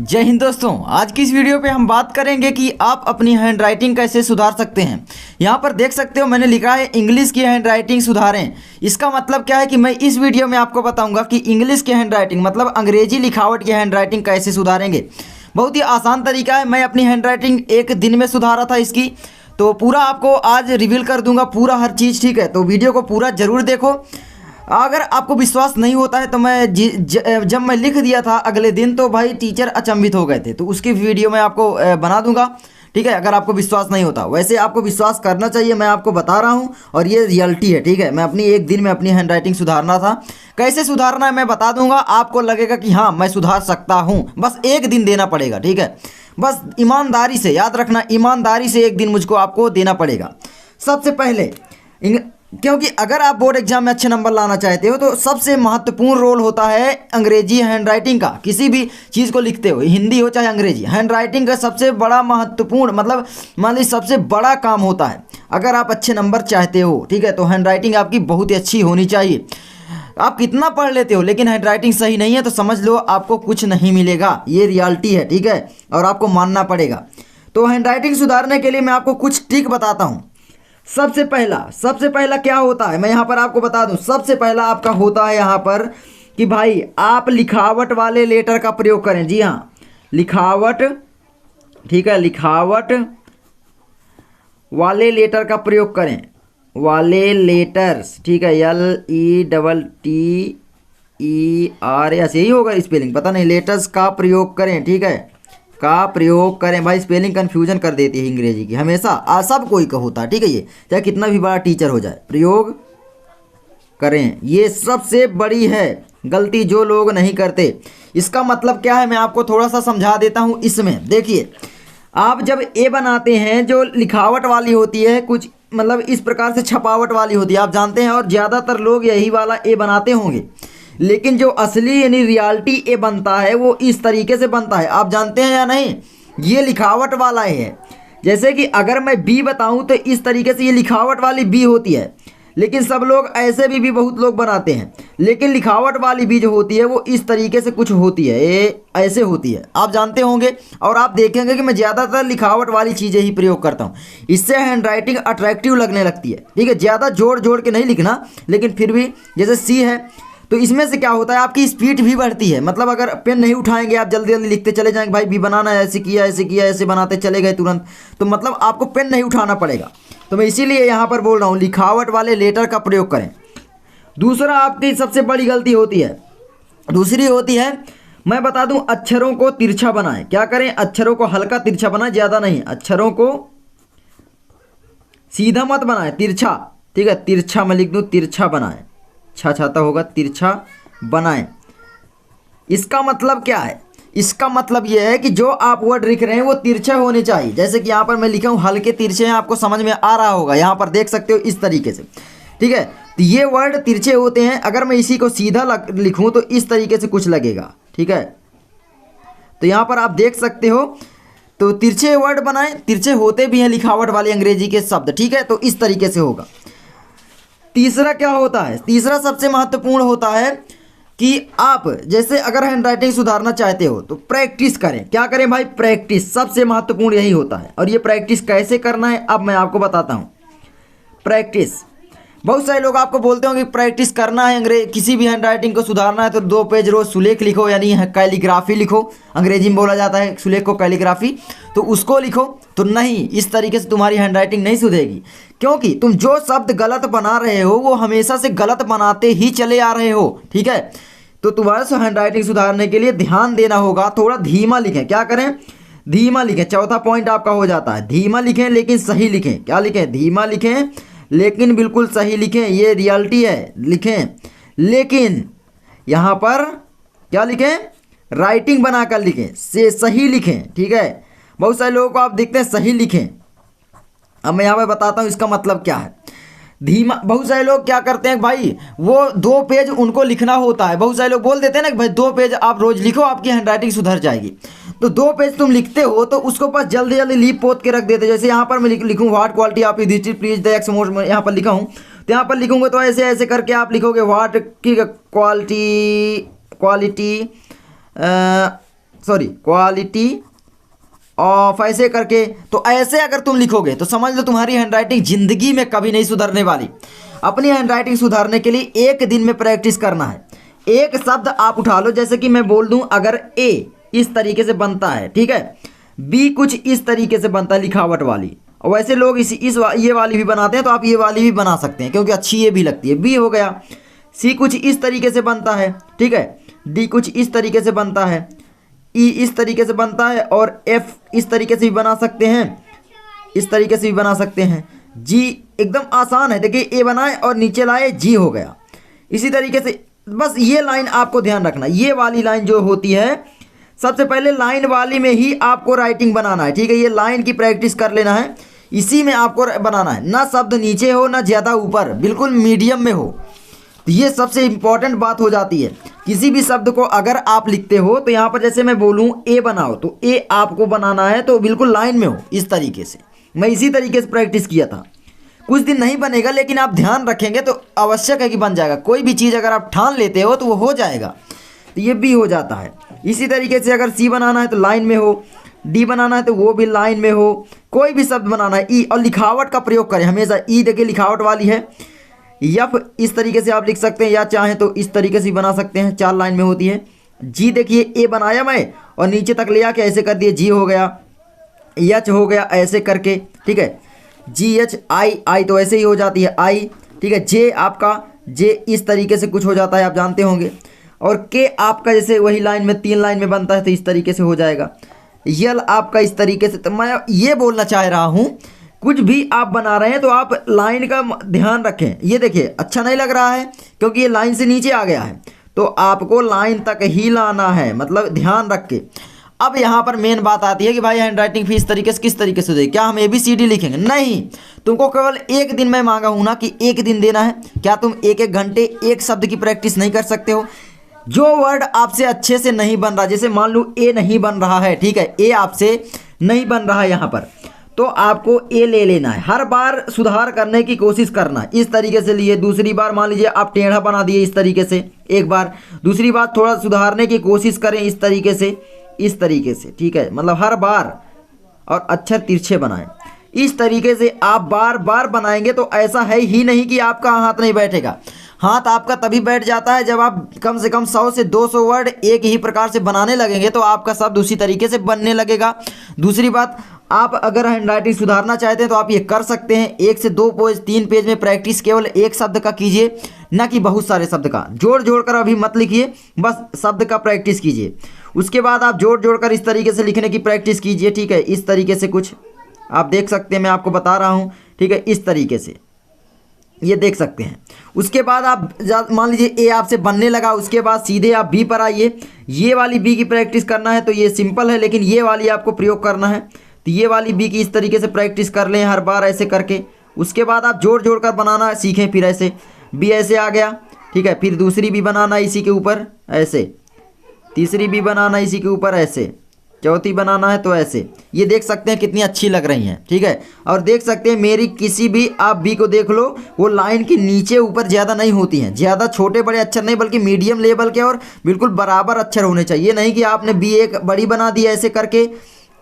जय हिंद दोस्तों। आज की इस वीडियो पे हम बात करेंगे कि आप अपनी हैंड राइटिंग कैसे सुधार सकते हैं। यहाँ पर देख सकते हो मैंने लिखा है इंग्लिश की हैंड राइटिंग सुधारें। इसका मतलब क्या है कि मैं इस वीडियो में आपको बताऊंगा कि इंग्लिश की हैंड राइटिंग मतलब अंग्रेजी लिखावट की हैंड राइटिंग कैसे सुधारेंगे। बहुत ही आसान तरीका है। मैं अपनी हैंड राइटिंग एक दिन में सुधारा था इसकी, तो पूरा आपको आज रिवील कर दूंगा पूरा हर चीज़। ठीक है, तो वीडियो को पूरा ज़रूर देखो। अगर आपको विश्वास नहीं होता है तो जब मैं लिख दिया था अगले दिन तो भाई टीचर अचंभित हो गए थे, तो उसकी वीडियो मैं आपको बना दूंगा। ठीक है, अगर आपको विश्वास नहीं होता, वैसे आपको विश्वास करना चाहिए। मैं आपको बता रहा हूँ और ये रियलिटी है। ठीक है, मैं अपनी एक दिन में अपनी हैंड राइटिंग सुधारना था। कैसे सुधारना है मैं बता दूंगा। आपको लगेगा कि हाँ मैं सुधार सकता हूँ, बस एक दिन देना पड़ेगा। ठीक है, बस ईमानदारी से, याद रखना ईमानदारी से एक दिन मुझको आपको देना पड़ेगा। सबसे पहले क्योंकि अगर आप बोर्ड एग्जाम में अच्छे नंबर लाना चाहते हो तो सबसे महत्वपूर्ण रोल होता है अंग्रेजी हैंड राइटिंग का। किसी भी चीज़ को लिखते हो, हिंदी हो चाहे अंग्रेजी, हैंड राइटिंग का सबसे बड़ा महत्वपूर्ण मतलब मान लीजिए सबसे बड़ा काम होता है। अगर आप अच्छे नंबर चाहते हो, ठीक है, तो हैंड राइटिंग आपकी बहुत ही अच्छी होनी चाहिए। आप कितना पढ़ लेते हो लेकिन हैंड राइटिंग सही नहीं है तो समझ लो आपको कुछ नहीं मिलेगा। ये रियलिटी है। ठीक है, और आपको मानना पड़ेगा। तो हैंड राइटिंग सुधारने के लिए मैं आपको कुछ ट्रिक बताता हूँ। सबसे पहला क्या होता है मैं यहाँ पर आपको बता दूं। सबसे पहला आपका होता है यहाँ पर कि भाई आप लिखावट वाले लेटर का प्रयोग करें। जी हाँ, लिखावट, ठीक है, लिखावट वाले लेटर का प्रयोग करें। वाले लेटर्स, ठीक है, LETTER, ऐसे ही होगा स्पेलिंग, पता नहीं, लेटर्स का प्रयोग करें। ठीक है, का प्रयोग करें। भाई स्पेलिंग कन्फ्यूजन कर देती है अंग्रेजी की हमेशा, सब कोई का होता है। ठीक है, ये चाहे कितना भी बड़ा टीचर हो जाए, प्रयोग करें, ये सबसे बड़ी है गलती जो लोग नहीं करते। इसका मतलब क्या है मैं आपको थोड़ा सा समझा देता हूँ। इसमें देखिए, आप जब ए बनाते हैं जो लिखावट वाली होती है, कुछ मतलब इस प्रकार से छपावट वाली होती है, आप जानते हैं, और ज़्यादातर लोग यही वाला ए बनाते होंगे। लेकिन जो असली यानी रियलिटी ए बनता है वो इस तरीके से बनता है, आप जानते हैं या नहीं। ये लिखावट वाला है। जैसे कि अगर मैं बी बताऊं तो इस तरीके से ये लिखावट वाली बी होती है। लेकिन सब लोग ऐसे भी बहुत लोग बनाते हैं, लेकिन लिखावट वाली बी जो होती है वो इस तरीके से कुछ होती है, ये ऐसे होती है, आप जानते होंगे। और आप देखेंगे कि मैं ज़्यादातर लिखावट वाली चीज़ें ही प्रयोग करता हूँ। इससे हैंड राइटिंग अट्रैक्टिव लगने लगती है। ठीक है, ज़्यादा जोड़ के नहीं लिखना, लेकिन फिर भी जैसे सी है तो इसमें से क्या होता है आपकी स्पीड भी बढ़ती है। मतलब अगर पेन नहीं उठाएंगे, आप जल्दी जल्दी लिखते चले जाएंगे, भाई भी बनाना है, ऐसे किया ऐसे बनाते चले गए तुरंत, तो मतलब आपको पेन नहीं उठाना पड़ेगा। तो मैं इसीलिए यहाँ पर बोल रहा हूँ लिखावट वाले लेटर का प्रयोग करें। दूसरा आपकी सबसे बड़ी गलती होती है, दूसरी होती है, मैं बता दूँ, अक्षरों को तिरछा बनाएं। क्या करें, अक्षरों को हल्का तिरछा बनाएं, ज़्यादा नहीं। अक्षरों को सीधा मत बनाएं, तिरछा। ठीक है, तिरछा मैं लिख दूँ, तिरछा बनाएं, छाता होगा, तिरछा बनाएं। इसका मतलब क्या है, इसका मतलब यह है कि जो आप वर्ड लिख रहे हैं वो तिरछे होने चाहिए। जैसे कि यहाँ पर मैं लिखा हूँ हल्के तिरछे हैं, आपको समझ में आ रहा होगा, यहाँ पर देख सकते हो इस तरीके से। ठीक है, तो ये वर्ड तिरछे होते हैं। अगर मैं इसी को सीधा लिखूँ तो इस तरीके से कुछ लगेगा। ठीक है, तो यहाँ पर आप देख सकते हो, तो तिरछे वर्ड बनाएं, तिरछे होते भी हैं लिखावट वाले अंग्रेजी के शब्द। ठीक है, तो इस तरीके से होगा। तीसरा क्या होता है, तीसरा सबसे महत्वपूर्ण होता है कि आप जैसे अगर हैंड राइटिंग सुधारना चाहते हो तो प्रैक्टिस करें। क्या करें भाई, प्रैक्टिस, सबसे महत्वपूर्ण यही होता है। और ये प्रैक्टिस कैसे करना है अब मैं आपको बताता हूँ। प्रैक्टिस, बहुत सारे लोग आपको बोलते होंगे प्रैक्टिस करना है किसी भी हैंड राइटिंग को सुधारना है तो 2 पेज रोज सुलेख लिखो, यानी कैलीग्राफी लिखो, अंग्रेजी में बोला जाता है सुलेख को कैलीग्राफी, तो उसको लिखो। तो नहीं, इस तरीके से तुम्हारी हैंड राइटिंग नहीं सुधरेगी, क्योंकि तुम जो शब्द गलत बना रहे हो वो हमेशा से गलत बनाते ही चले आ रहे हो। ठीक है, तो तुम्हारे हैंड राइटिंग सुधारने के लिए ध्यान देना होगा, थोड़ा धीमा लिखें। क्या करें, धीमा लिखें। चौथा पॉइंट आपका हो जाता है, धीमा लिखें लेकिन सही लिखें। क्या लिखें, धीमा लिखें लेकिन बिल्कुल सही लिखें। ये रियलिटी है, लिखें लेकिन यहाँ पर क्या लिखें, राइटिंग बनाकर लिखें, से सही लिखें। ठीक है, बहुत सारे लोगों को आप देखते हैं सही लिखें। अब मैं यहाँ पर बताता हूँ इसका मतलब क्या है। धीमा, बहुत सारे लोग क्या करते हैं भाई, वो 2 पेज उनको लिखना होता है। बहुत सारे लोग बोल देते हैं ना कि भाई 2 पेज आप रोज लिखो, आपकी हैंड राइटिंग सुधर जाएगी। तो 2 पेज तुम लिखते हो तो उसको बस जल्दी जल्दी लीप पोत के रख देते। जैसे यहाँ पर मैं लिखूँ what quality of this please the x mode, में यहाँ पर लिखा हूँ, तो यहाँ पर लिखूँगा तो ऐसे ऐसे करके आप लिखोगे व्हाट की क्वालिटी सॉरी क्वालिटी ऑफ ऐसे करके। तो ऐसे अगर तुम लिखोगे तो समझ लो तुम्हारी हैंडराइटिंग जिंदगी में कभी नहीं सुधरने वाली। अपनी हैंडराइटिंग सुधारने के लिए एक दिन में प्रैक्टिस करना है। एक शब्द आप उठा लो, जैसे कि मैं बोल दूं अगर ए इस तरीके से बनता है, ठीक है, बी कुछ इस तरीके से बनता है लिखावट वाली, और वैसे लोग ये वाली भी बनाते हैं, तो आप ये वाली भी बना सकते हैं क्योंकि अच्छी ये भी लगती है। बी हो गया। सी कुछ इस तरीके से बनता है, ठीक है, डी कुछ इस तरीके से बनता है, ई इस तरीके से बनता है, और एफ इस तरीके से भी बना सकते हैं, इस तरीके से भी बना सकते हैं। जी एकदम आसान है, देखिए ए बनाए और नीचे लाए जी हो गया। इसी तरीके से बस ये लाइन आपको ध्यान रखना, ये वाली लाइन जो होती है सबसे पहले लाइन वाली में ही आपको राइटिंग बनाना है, ठीक है। ये लाइन की प्रैक्टिस कर लेना है, इसी में आपको बनाना है, ना शब्द नीचे हो ना ज़्यादा ऊपर, बिल्कुल मीडियम में हो। तो ये सबसे इम्पॉर्टेंट बात हो जाती है। किसी भी शब्द को अगर आप लिखते हो तो यहाँ पर जैसे मैं बोलूँ ए बनाओ, तो ए आपको बनाना है तो बिल्कुल लाइन में हो इस तरीके से। मैं इसी तरीके से प्रैक्टिस किया था। कुछ दिन नहीं बनेगा, लेकिन आप ध्यान रखेंगे तो आवश्यक है कि बन जाएगा। कोई भी चीज़ अगर आप ठान लेते हो तो वो हो जाएगा। तो ये भी हो जाता है। इसी तरीके से अगर सी बनाना है तो लाइन में हो, डी बनाना है तो वो भी लाइन में हो, कोई भी शब्द बनाना है। ई और लिखावट का प्रयोग करें हमेशा। ई देखिए लिखावट वाली है। यफ इस तरीके से आप लिख सकते हैं, या चाहें तो इस तरीके से भी बना सकते हैं, 4 लाइन में होती है। जी देखिए ए बनाया मैं और नीचे तक ले आके ऐसे कर दिए, जी हो गया, एच हो गया ऐसे करके, ठीक है, जी एच आई तो ऐसे ही हो जाती है आई, ठीक है। जे आपका जे इस तरीके से कुछ हो जाता है, आप जानते होंगे। और के आपका जैसे वही लाइन में 3 लाइन में बनता है तो इस तरीके से हो जाएगा। यल आपका इस तरीके से। तो मैं ये बोलना चाह रहा हूँ, कुछ भी आप बना रहे हैं तो आप लाइन का ध्यान रखें। ये देखिए अच्छा नहीं लग रहा है क्योंकि ये लाइन से नीचे आ गया है, तो आपको लाइन तक ही लाना है, मतलब ध्यान रख के। अब यहाँ पर मेन बात आती है कि भाई हैंडराइटिंग फीस तरीके से किस तरीके से दे, क्या हम ABCD लिखेंगे? नहीं, तुमको केवल एक दिन में मांगा हूँ ना कि एक दिन देना है। क्या तुम एक घंटे एक शब्द की प्रैक्टिस नहीं कर सकते हो? जो वर्ड आपसे अच्छे से नहीं बन रहा, जैसे मान लो ए नहीं बन रहा है, ठीक है, ए आपसे नहीं बन रहा है यहाँ पर, तो आपको ए ले लेना है। हर बार सुधार करने की कोशिश करना है। इस तरीके से लिए, दूसरी बार मान लीजिए आप टेढ़ा बना दिए इस तरीके से, एक बार, दूसरी बार थोड़ा सुधारने की कोशिश करें इस तरीके से, इस तरीके से, ठीक है, मतलब हर बार, और अक्षर तिरछे बनाएं। इस तरीके से आप बार बार बनाएंगे तो ऐसा है ही नहीं कि आपका हाथ नहीं बैठेगा। हाथ आपका तभी बैठ जाता है जब आप कम से कम 100 से 200 वर्ड एक ही प्रकार से बनाने लगेंगे, तो आपका शब्द उसी तरीके से बनने लगेगा। दूसरी बात, आप अगर हैंडराइटिंग सुधारना चाहते हैं तो आप ये कर सकते हैं। 1 से 2 पेज 3 पेज में प्रैक्टिस केवल एक शब्द का कीजिए, ना कि बहुत सारे शब्द का। जोड़ जोड़ कर अभी मत लिखिए, बस शब्द का प्रैक्टिस कीजिए। उसके बाद आप जोड़ जोड़ कर इस तरीके से लिखने की प्रैक्टिस कीजिए, ठीक है। इस तरीके से कुछ आप देख सकते हैं, मैं आपको बता रहा हूँ, ठीक है, इस तरीके से ये देख सकते हैं। उसके बाद आप मान लीजिए ए आपसे बनने लगा, उसके बाद सीधे आप बी पर आइए। ये वाली बी की प्रैक्टिस करना है तो ये सिंपल है, लेकिन ये वाली आपको प्रयोग करना है। तो ये वाली बी की इस तरीके से प्रैक्टिस कर लें हर बार ऐसे करके। उसके बाद आप जोड़ जोड़ कर बनाना सीखें, फिर ऐसे बी ऐसे आ गया, ठीक है, फिर दूसरी भी बनाना इसी के ऊपर ऐसे, तीसरी भी बनाना इसी के ऊपर ऐसे, चौथी बनाना है तो ऐसे। ये देख सकते हैं कितनी अच्छी लग रही हैं, ठीक है। और देख सकते हैं मेरी किसी भी आप बी को देख लो, वो लाइन के नीचे ऊपर ज़्यादा नहीं होती हैं, ज़्यादा छोटे बड़े अक्षर नहीं, बल्कि मीडियम लेवल के और बिल्कुल बराबर अक्षर होने चाहिए। नहीं कि आपने बी एक बड़ी बना दी ऐसे करके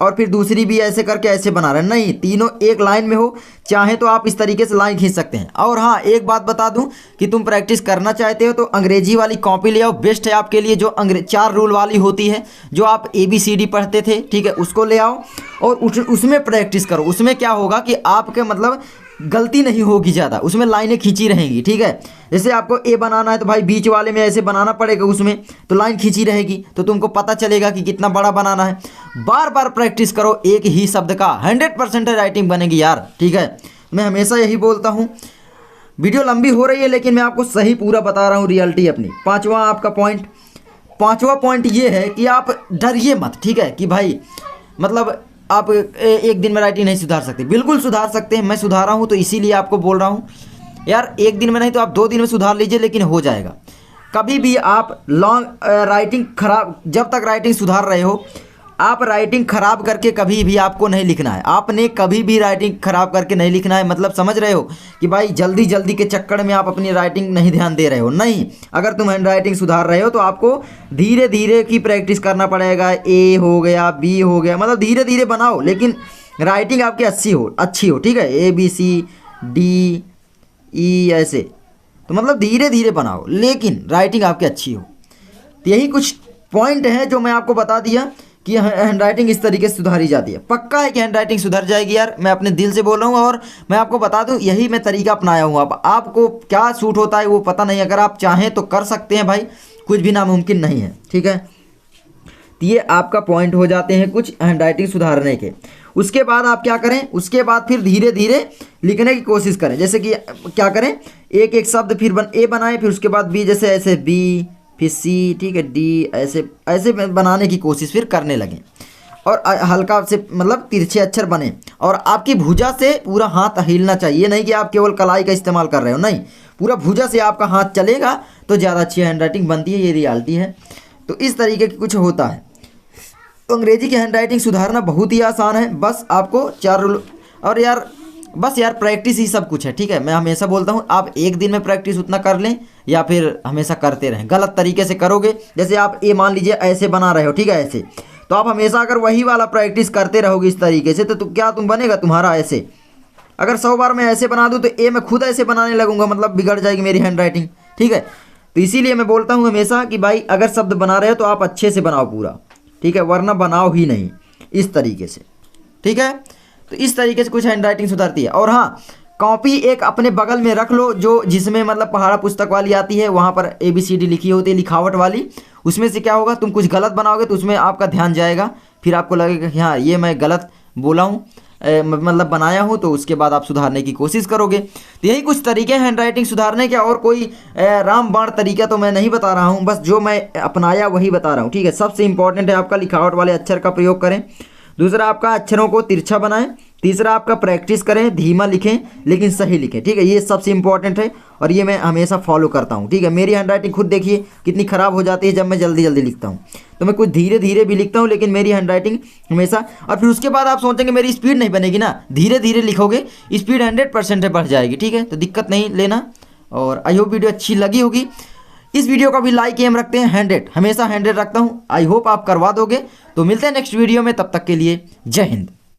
और फिर दूसरी भी ऐसे करके ऐसे बना रहे हैं, नहीं, तीनों एक लाइन में हो। चाहे तो आप इस तरीके से लाइन खींच सकते हैं। और हाँ, एक बात बता दूं कि तुम प्रैक्टिस करना चाहते हो तो अंग्रेजी वाली कॉपी ले आओ, बेस्ट है आपके लिए। जो 4 रूल वाली होती है, जो आप ABCD पढ़ते थे, ठीक है, उसको ले आओ और उसमें प्रैक्टिस करो। उसमें क्या होगा कि आपके मतलब गलती नहीं होगी ज़्यादा, उसमें लाइनें खींची रहेंगी, ठीक है। जैसे आपको ए बनाना है तो भाई बीच वाले में ऐसे बनाना पड़ेगा, उसमें तो लाइन खींची रहेगी, तो तुमको पता चलेगा कि कितना बड़ा बनाना है। बार बार प्रैक्टिस करो एक ही शब्द का, 100% राइटिंग बनेगी यार, ठीक है। मैं हमेशा यही बोलता हूँ। वीडियो लंबी हो रही है लेकिन मैं आपको सही पूरा बता रहा हूँ रियलिटी अपनी। पाँचवा पॉइंट ये है कि आप डरिए मत, ठीक है, कि भाई मतलब आप एक दिन में राइटिंग नहीं सुधार सकते। बिल्कुल सुधार सकते हैं, मैं सुधारा हूँ तो इसीलिए आपको बोल रहा हूँ यार। एक दिन में नहीं तो आप 2 दिन में सुधार लीजिए, लेकिन हो जाएगा। कभी भी आप लॉन्ग राइटिंग खराब, जब तक राइटिंग सुधार रहे हो आप राइटिंग खराब करके कभी भी आपको नहीं लिखना है। आपने कभी भी राइटिंग खराब करके नहीं लिखना है। मतलब समझ रहे हो कि भाई जल्दी जल्दी के चक्कर में आप अपनी राइटिंग नहीं ध्यान दे रहे हो, नहीं। अगर तुम हैंड राइटिंग सुधार रहे हो तो आपको धीरे धीरे की प्रैक्टिस करना पड़ेगा। ए हो गया, बी हो गया, मतलब धीरे धीरे बनाओ, लेकिन राइटिंग आपकी अच्छी हो, ठीक है। ABCD E ऐसे, तो मतलब धीरे धीरे बनाओ, लेकिन राइटिंग आपकी अच्छी हो। तो यही कुछ पॉइंट हैं जो मैं आपको बता दिया कि हैंड राइटिंग इस तरीके से सुधारी जाती है। पक्का है कि हैंड राइटिंग सुधर जाएगी यार, मैं अपने दिल से बोल रहा हूँ। और मैं आपको बता दूँ, यही मैं तरीका अपनाया हूँ। अब आपको क्या सूट होता है वो पता नहीं, अगर आप चाहें तो कर सकते हैं भाई, कुछ भी नामुमकिन नहीं है, ठीक है। तो ये आपका पॉइंट हो जाते हैं कुछ हैंड राइटिंग सुधारने के। उसके बाद आप क्या करें, उसके बाद फिर धीरे धीरे लिखने की कोशिश करें। जैसे कि क्या करें, एक एक शब्द फिर ए बनाएं, फिर उसके बाद बी, जैसे ऐसे बी, फिर सी, ठीक है, डी, ऐसे ऐसे बनाने की कोशिश फिर करने लगें। और हल्का से मतलब तिरछे अक्षर बने, और आपकी भुजा से पूरा हाथ हिलना चाहिए। नहीं कि आप केवल कलाई का इस्तेमाल कर रहे हो, नहीं, पूरा भुजा से आपका हाथ चलेगा तो ज़्यादा अच्छी हैंड राइटिंग बनती है। ये रियलिटी है। तो इस तरीके की कुछ होता है। तो अंग्रेजी की हैंड राइटिंग सुधारना बहुत ही आसान है। बस आपको 4 रूल, और यार बस यार प्रैक्टिस ही सब कुछ है, ठीक है। मैं हमेशा बोलता हूँ, आप एक दिन में प्रैक्टिस उतना कर लें या फिर हमेशा करते रहें। गलत तरीके से करोगे, जैसे आप ए मान लीजिए ऐसे बना रहे हो, ठीक है, ऐसे, तो आप हमेशा अगर वही वाला प्रैक्टिस करते रहोगे इस तरीके से, तो क्या तुम बनेगा तुम्हारा ऐसे। अगर 100 बार मैं ऐसे बना दूँ तो ए मैं खुद ऐसे बनाने लगूंगा, मतलब बिगड़ जाएगी मेरी हैंड राइटिंग, ठीक है। तो इसीलिए मैं बोलता हूँ हमेशा कि भाई अगर शब्द बना रहे हो तो आप अच्छे से बनाओ पूरा, ठीक है, वरना बनाओ ही नहीं इस तरीके से, ठीक है। तो इस तरीके से कुछ हैंड राइटिंग सुधरती है। और हाँ, कॉपी एक अपने बगल में रख लो, जो जिसमें मतलब पहाड़ा पुस्तक वाली आती है, वहाँ पर ABCD लिखी होती है, लिखावट वाली। उसमें से क्या होगा, तुम कुछ गलत बनाओगे तो उसमें आपका ध्यान जाएगा, फिर आपको लगेगा कि हाँ ये मैं गलत बोला हूँ, मतलब बनाया हूँ, तो उसके बाद आप सुधारने की कोशिश करोगे। तो यही कुछ तरीके हैं हैंड राइटिंग सुधारने के। और कोई रामबाण तरीका तो मैं नहीं बता रहा हूँ, बस जो मैं अपनाया वही बता रहा हूँ, ठीक है। सबसे इंपॉर्टेंट है आपका लिखावट वाले अक्षर का प्रयोग करें। दूसरा आपका अक्षरों को तिरछा बनाएं। तीसरा आपका प्रैक्टिस करें, धीमा लिखें लेकिन सही लिखें, ठीक है। ये सबसे इंपॉर्टेंट है और ये मैं हमेशा फॉलो करता हूँ, ठीक है। मेरी हैंड राइटिंग खुद देखिए कितनी ख़राब हो जाती है जब मैं जल्दी जल्दी लिखता हूँ। तो मैं कुछ धीरे धीरे भी लिखता हूँ, लेकिन मेरी हैंड राइटिंग हमेशा। और फिर उसके बाद आप सोचेंगे मेरी स्पीड नहीं बनेगी ना, धीरे धीरे लिखोगे स्पीड 100% बढ़ जाएगी, ठीक है। तो दिक्कत नहीं लेना। और आई होप वीडियो अच्छी लगी होगी। इस वीडियो का भी लाइक एम रखते हैं 100, हमेशा 100 रखता हूँ। आई होप आप करवा दोगे। तो मिलते हैं नेक्स्ट वीडियो में, तब तक के लिए जय हिंद।